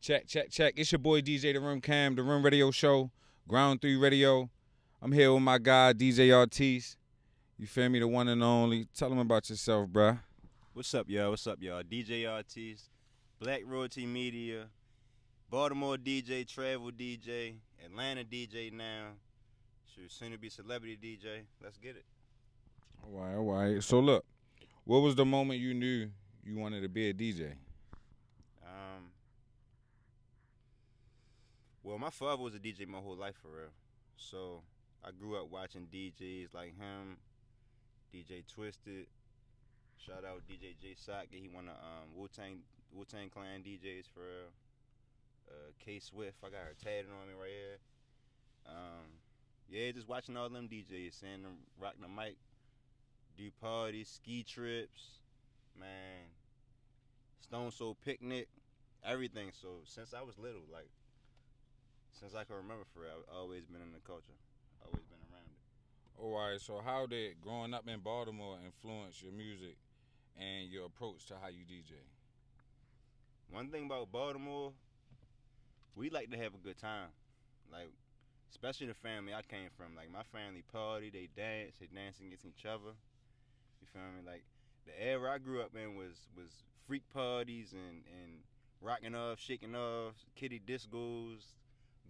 Check, check, check. It's your boy DJ The Rim Cam, The Rim Radio Show, Ground 3 Radio. I'm here with my guy, DJ Artiste. You feel me? The one and only. Tell them about yourself, bruh. What's up, y'all? What's up, y'all? DJ Artiste, Black Royalty Media, Baltimore DJ, Travel DJ, Atlanta DJ now. Should soon to be celebrity DJ. Let's get it. All right. So look, what was the moment you knew you wanted to be a DJ? Well, my father was a DJ my whole life for real. So I grew up watching DJs like him, DJ Twisted. Shout out DJ J Socket. He one of Wu-Tang Clan DJs for real. K Swift. I got her tatted on me right here. Yeah, just watching all them DJs, seeing them rock the mic, do parties, ski trips, man, Stone Soul Picnic, everything. So since I was little, like since I can remember for real, I've always been in the culture, always been around it. All right. So how did growing up in Baltimore influence your music and your approach to how you DJ? One thing about Baltimore, we like to have a good time, like especially the family I came from. Like my family party, they dance against each other. You feel me? Like the era I grew up in was freak parties and rocking off, shaking off, kitty discos,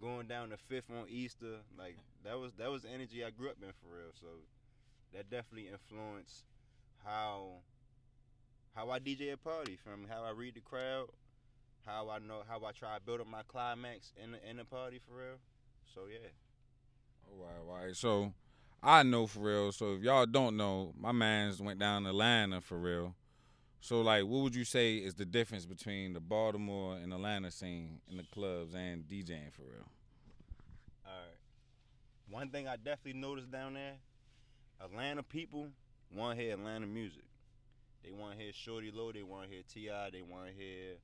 going down to Fifth on Easter. Like that was the energy I grew up in for real. So that definitely influenced how I DJ a party. From how I read the crowd, how I try to build up my climax in the party for real. So yeah. All right. So I know for real. So if y'all don't know, my man's went down to Atlanta for real. So like, what would you say is the difference between the Baltimore and Atlanta scene in the clubs and DJing for real? All right. One thing I definitely noticed down there, Atlanta people want to hear Atlanta music. They want to hear Shorty Low. They want to hear T.I. They want to hear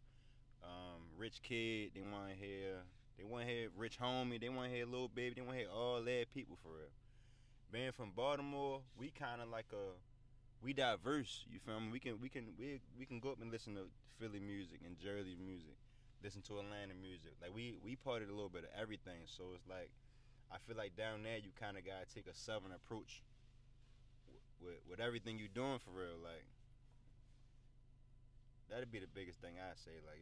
Rich Kid. They want to hear Rich Homie. They want to hear Lil Baby. They want to hear all that people for real. Being from Baltimore, we kind of like we diverse. You feel me? We can go up and listen to Philly music and Jersey music, listen to Atlanta music. Like we partied a little bit of everything. So it's like I feel like down there you kind of gotta take a southern approach with everything you doing for real. Like that'd be the biggest thing I say. Like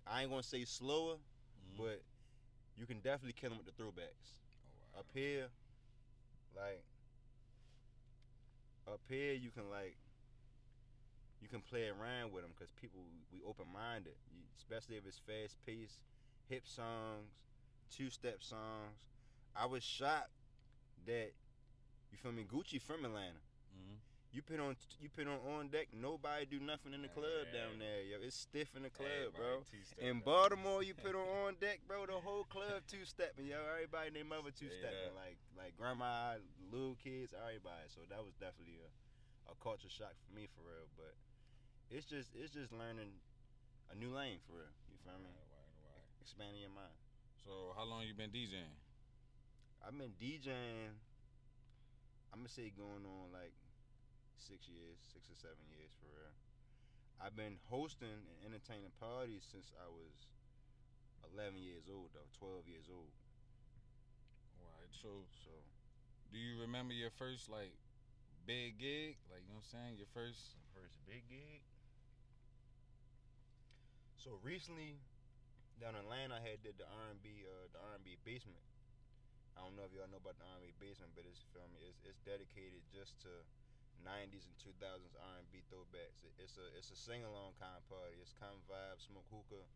I ain't gonna say slower, but you can definitely kill them with the throwbacks. Oh, wow. Up here, you can play around with them because people we open minded, especially if it's fast paced, hip songs, 2-step songs. I was shocked that you feel me, Gucci from Atlanta. Mm-hmm. You put on deck, nobody do nothing in the club down there, yo. It's stiff in the club, bro. In Baltimore, you put on deck, bro. The whole club 2-stepping, yo. Everybody and their mother 2-stepping, like grandma, little kids, everybody. So that was definitely a culture shock for me, for real. But it's just learning a new lane, for real. You feel me? Right. Expanding your mind. So how long you been DJing? I've been DJing. I'm gonna say going on like 6 or 7 years for real. I've been hosting and entertaining parties since I was 11 years old, though, 12 years old. All right. So do you remember your first like big gig? Like you know what I'm saying? Your first big gig. So recently down in Atlanta, I had did the R&B basement. I don't know if y'all know about the R&B basement, but it's dedicated just to 90s and 2000s R&B throwbacks. It's a sing along kind of party. It's come vibe, smoke hookah.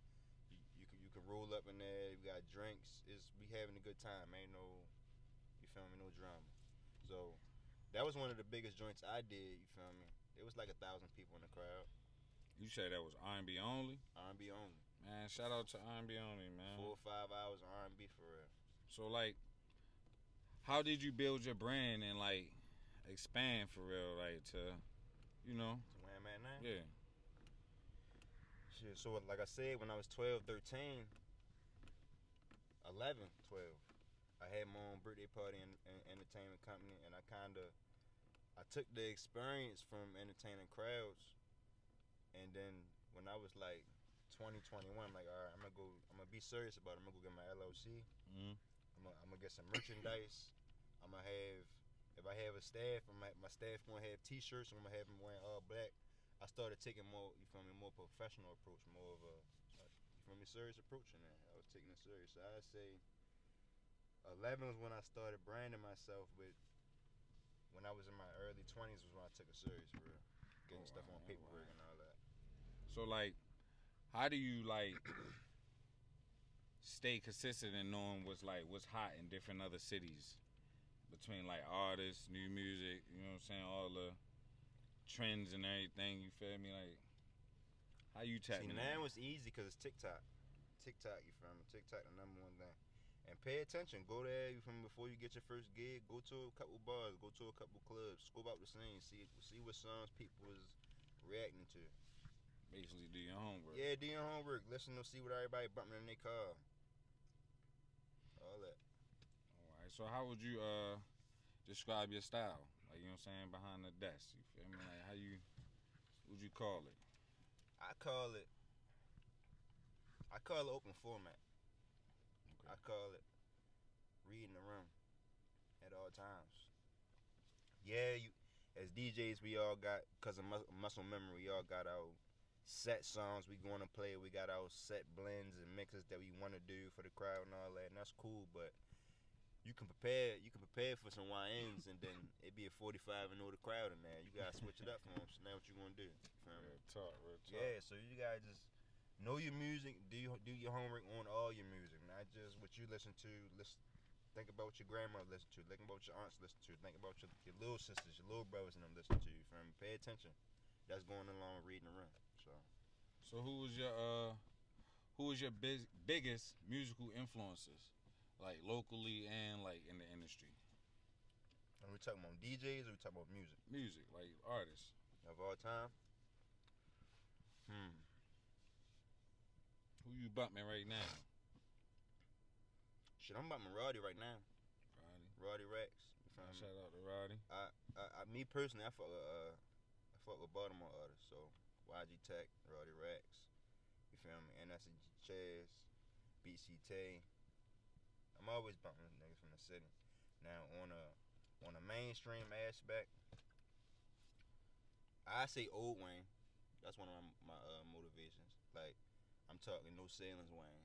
You can roll up in there. We got drinks. We having a good time. Ain't no, you feel me, no drama. So that was one of the biggest joints I did. You feel me? It was like 1,000 people in the crowd. You say that was R&B only? R&B only. Man, shout out to R&B only, man. 4 or 5 hours of R&B for real. So like, how did you build your brand and like expand for real, like to, you know? To where I'm at now? Yeah. Shit, so like I said, when I was 12, 13, 11, 12, I had my own birthday party and entertainment company, and I took the experience from entertaining crowds, and then when I was like 2021. I'm like, all right, I'm gonna be serious about it. I'm gonna go get my LLC. Mm-hmm. I'm gonna get some merchandise. I'm gonna have, if I have a staff, my staff gonna have T-shirts. I'm gonna have them wearing all black. I started taking more, you feel me, more professional approach, more of a, you feel me, serious approach in that. I was taking it serious. So I'd say 11 was when I started branding myself, but when I was in my early 20s was when I took it serious, for real. Getting stuff on paperwork and all that. So like, how do you like stay consistent in knowing what's hot in different other cities between like artists, new music, you know what I'm saying, all the trends and everything, you feel me? Like, how you tapping See, in? now it's easy because it's TikTok. TikTok, you feel me? TikTok, the number one thing. And pay attention. Go there, you feel me, before you get your first gig. Go to a couple bars. Go to a couple clubs. Scope out the scene. See what songs people is reacting to. Basically, do your homework. Yeah, do your homework. Listen to see what everybody bumping in their car. All that. All right. So how would you describe your style? Like, you know what I'm saying, behind the desk. You feel me? Like, how you would you call it? I call it open format. Okay. I call it reading the room at all times. Yeah, you as DJs we all got, cause of muscle memory, we all got our set songs we going to play. We got our set blends and mixes that we want to do for the crowd and all that, and that's cool. But you can prepare for some YNs, and then it be a 45 and know the crowd in there. You gotta switch it up for them. So now what you gonna do? Real talk. Yeah, so you gotta just know your music, do your homework on all your music, not just what you listen to. Think about what your grandma listen to. Think about what your aunts listen to. Think about your little sisters, your little brothers, and them listen to. You feel me? Pay attention. That's going along with reading the room. So who was your biggest musical influences, like locally and like in the industry? Are we talking about DJs or we talking about music? Music, like artists of all time. Who you bumping right now? Shit, I'm bumping Roddy right now. Roddy Rex. Shout out to Roddy. Me personally, I fuck with Baltimore artists. So YG Tech, Roddy Rex. You feel me? And that's Chaz, BC Tay. I'm always bumping niggas from the city. Now on a mainstream aspect, I say old Wayne. That's one of my motivations. Like, I'm talking No Ceilings Wayne.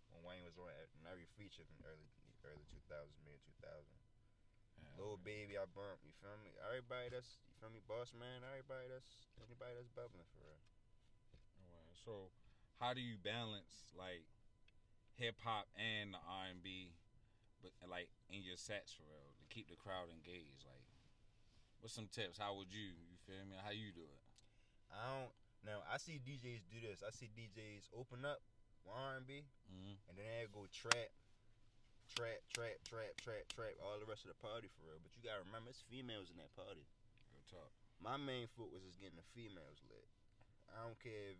When Wayne was on every feature in early 2000s, mid 2000s. Lil Baby, I bumped. You feel me? Everybody that's, you feel me, Boss Man. Anybody that's bubbling for real. Alright, so how do you balance like hip hop and the R&B, but like in your sets for real to keep the crowd engaged? Like, what's some tips? How would you feel me? How you do it? Now I see DJs do this. I see DJs open up with R&B, and then they go trap all the rest of the party for real. But you gotta remember, it's females in that party. Real talk. My main focus is getting the females lit. I don't care if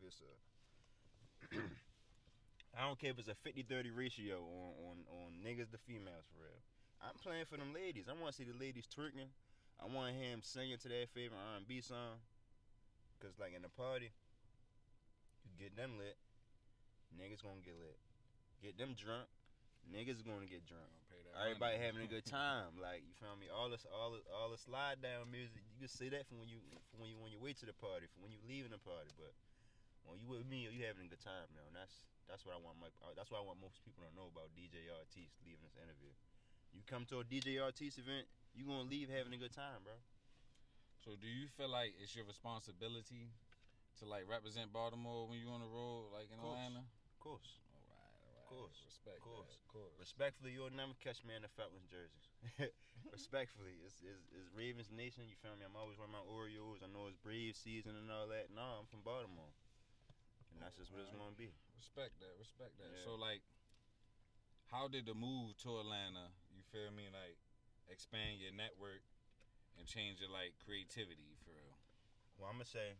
it's a 50-30 ratio on niggas to females for real. I'm playing for them ladies. I want to see the ladies twerking. I want to hear them singing to their favorite R&B song. Cause like in the party, you get them lit, niggas gonna get lit. Get them drunk, niggas gonna get drunk. Everybody having a good time. Like, you feel me? All the slide down music. You can say that from when you wait to the party, from when you leaving the party. But when you with me, you having a good time now. And that's what I want. That's what I want most people to know about DJ Artiste leaving this interview. You come to a DJ Artiste event, you gonna leave having a good time, bro. So do you feel like it's your responsibility to like represent Baltimore when you on the road, like in Atlanta? Of course. All right. Of course. Respect. Of course. That. Of course. Respectfully, you'll never catch me in the Falcons jerseys. Respectfully, it's Ravens Nation. You feel me? I'm always wearing my Oreos. I know it's Brave season and all that. No, I'm from Baltimore, and that's just what it's gonna be. Respect that. Yeah. So like, how did the move to Atlanta, you feel me, like expand your network and change your like creativity for real? Well, I'm gonna say,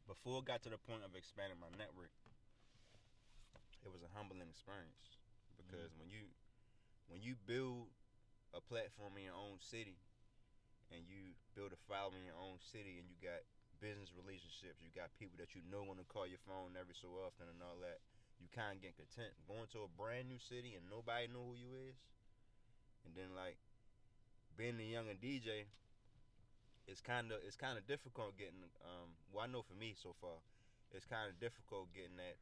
before it got to the point of expanding my network, it was a humbling experience because when you build a platform in your own city and you build a following in your own city and you got business relationships. You got people that you know want to call your phone every so often and all that. You kind of get content going to a brand new city and nobody know who you is. And then like being a younger DJ, it's kind of difficult getting. Well, I know for me so far, it's kind of difficult getting that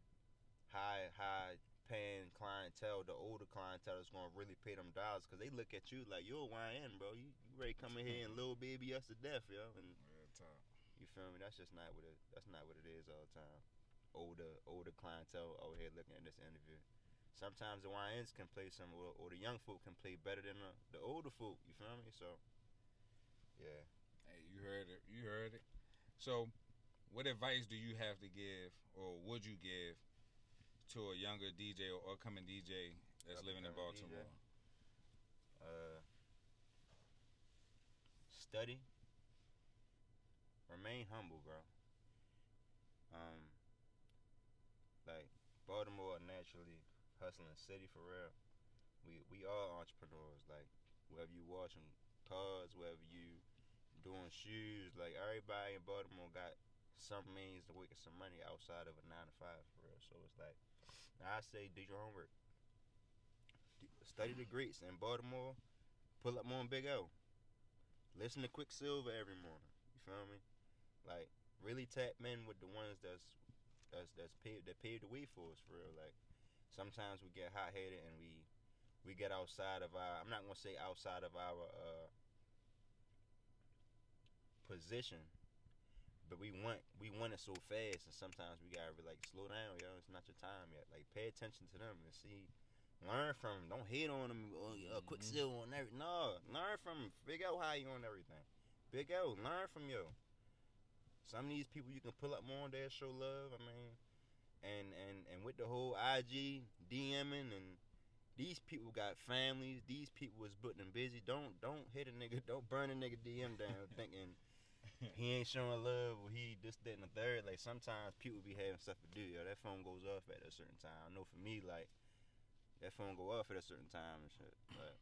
high paying clientele, the older clientele that's gonna really pay them dollars, cause they look at you like you're a YN, bro. You ready to come in here and little baby us to death, yo. And Real talk. you feel me? That's just not what it. That's not what it is all the time. Older clientele over here looking at this interview. Sometimes the YNs can play some, or the young folk can play better than the older folk. You feel me? So yeah. Hey, you heard it. You heard it. So, what advice do you have to give, or would you give to a younger DJ or upcoming DJ that's living in DJ. Baltimore? Uh, Study, remain humble, bro. Um, like Baltimore naturally hustling city for real. We all entrepreneurs. Like whether you washing cars, whether you doing shoes, like everybody in Baltimore got some means to making some money outside of a 9 to 5 for real. So it's like I say, do your homework, study the greats in Baltimore, pull up on Big O, listen to Quicksilver every morning. You feel me? Like really tap in with the ones that paved the way for us for real. Like sometimes we get hot headed and we get outside of our. I'm not gonna say outside of our position, but we want it so fast, and sometimes we gotta be like slow down, yo. It's not your time yet. Like pay attention to them and see. Learn from them. Don't hate on them. Oh, Quicksilver on everything. No, learn from them. Figure out how you on everything. Big O, learn from yo. Some of these people you can pull up more on there, show love. I mean, and with the whole IG DMing, and these people got families. These people is booked and busy. Don't hit a nigga. Don't burn a nigga DM down thinking he ain't showing love or he this that and the third. Like sometimes people be having stuff to do. Yo, that phone goes off at a certain time. I know for me, like that phone go off at a certain time and shit. But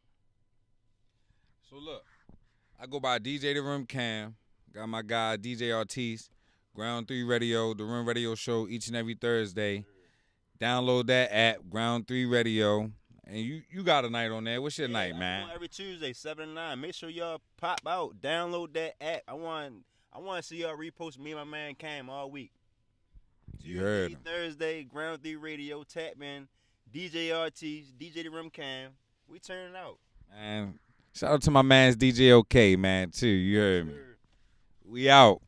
So look, I go by DJ The Room Cam. Got my guy DJ Artiste, Ground 3 Radio, The Room Radio Show each and every Thursday. Download that app, Ground 3 Radio. And you got a night on there. What's your night, man? every Tuesday, 7 to 9. Make sure y'all pop out, download that app. I want to see y'all repost me and my man Cam all week. You heard him. Thursday, Ground 3 Radio, tap in, DJ Artiste, DJ The Rim Cam. We turning out. Man, shout out to my man's DJ OK, man, too. You heard me. We out.